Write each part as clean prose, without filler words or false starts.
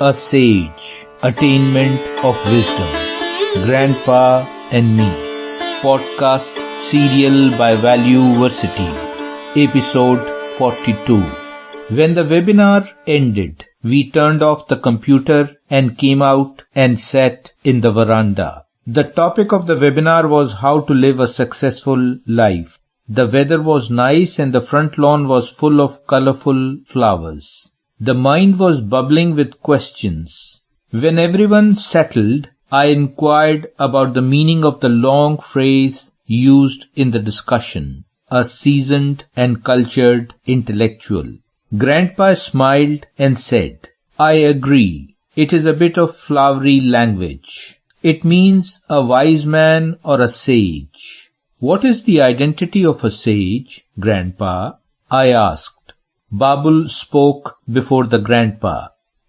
A Sage, Attainment of Wisdom, Grandpa and Me, podcast serial by Valueversity, episode 42. When the webinar ended, we turned off the computer and came out and sat in the veranda. The topic of the webinar was how to live a successful life. The weather was nice and the front lawn was full of colourful flowers. The mind was bubbling with questions. When everyone settled, I inquired about the meaning of the long phrase used in the discussion, a seasoned and cultured intellectual. Grandpa smiled and said, "I agree. It is a bit of flowery language. It means a wise man or a sage." "What is the identity of a sage, Grandpa?" I asked. Babul spoke before the grandpa.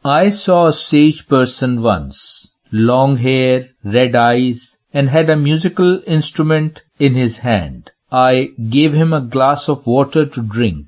"I saw a sage person once, long hair, red eyes, and had a musical instrument in his hand. I gave him a glass of water to drink."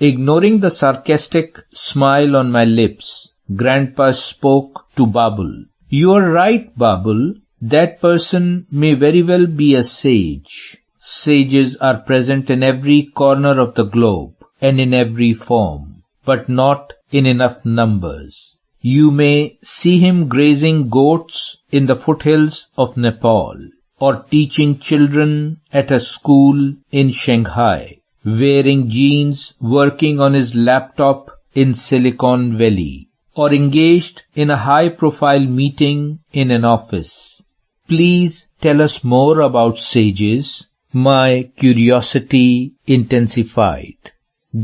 Ignoring the sarcastic smile on my lips, Grandpa spoke to Babul. "You are right, Babul. That person may very well be a sage. Sages are present in every corner of the globe and in every form, but not in enough numbers. You may see him grazing goats in the foothills of Nepal, or teaching children at a school in Shanghai, wearing jeans, working on his laptop in Silicon Valley, or engaged in a high-profile meeting in an office. Please tell us more about sages." My curiosity intensified.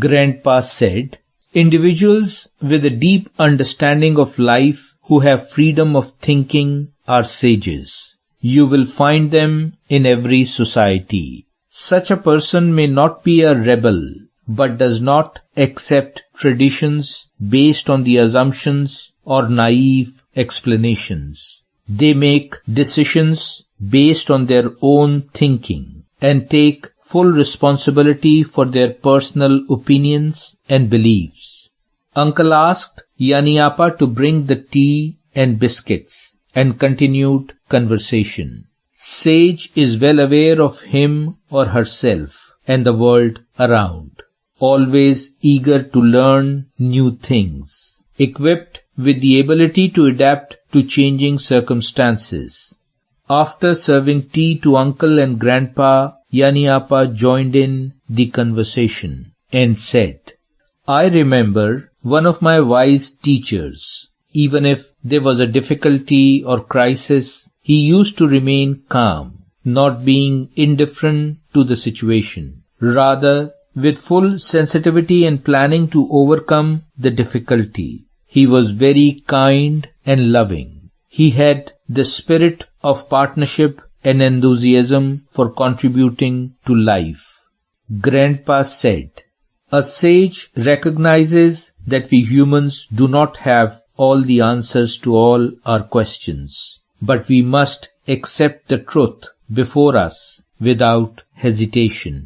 Grandpa said, "Individuals with a deep understanding of life who have freedom of thinking are sages. You will find them in every society. Such a person may not be a rebel, but does not accept traditions based on the assumptions or naive explanations. They make decisions based on their own thinking and take full responsibility for their personal opinions and beliefs." Uncle asked Yani Apa to bring the tea and biscuits and continued conversation. Sage is well aware of him or herself and the world around, always eager to learn new things, equipped with the ability to adapt to changing circumstances. After serving tea to Uncle and Grandpa, Yani Apa joined in the conversation and said, "I remember one of my wise teachers. Even if there was a difficulty or crisis, he used to remain calm, not being indifferent to the situation, rather with full sensitivity and planning to overcome the difficulty. He was very kind and loving. He had the spirit of partnership and enthusiasm for contributing to life." Grandpa said, "A sage recognizes that we humans do not have all the answers to all our questions, but we must accept the truth before us without hesitation.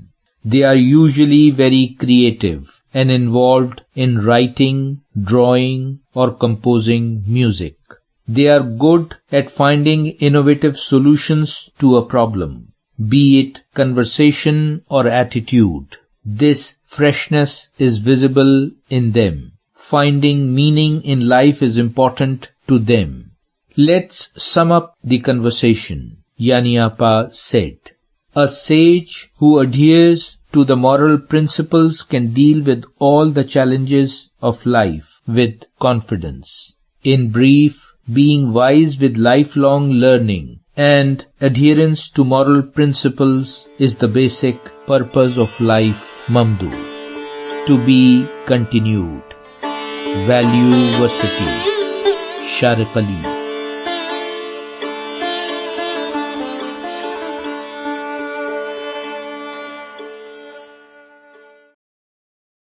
They are usually very creative and involved in writing, drawing, or composing music. They are good at finding innovative solutions to a problem, be it conversation or attitude. This freshness is visible in them. Finding meaning in life is important to them." "Let's sum up the conversation," Yani Apa said. "A sage who adheres to the moral principles can deal with all the challenges of life with confidence. In brief, being wise with lifelong learning and adherence to moral principles is the basic purpose of life, Mamdu." To be continued. Valueversity. Sharply.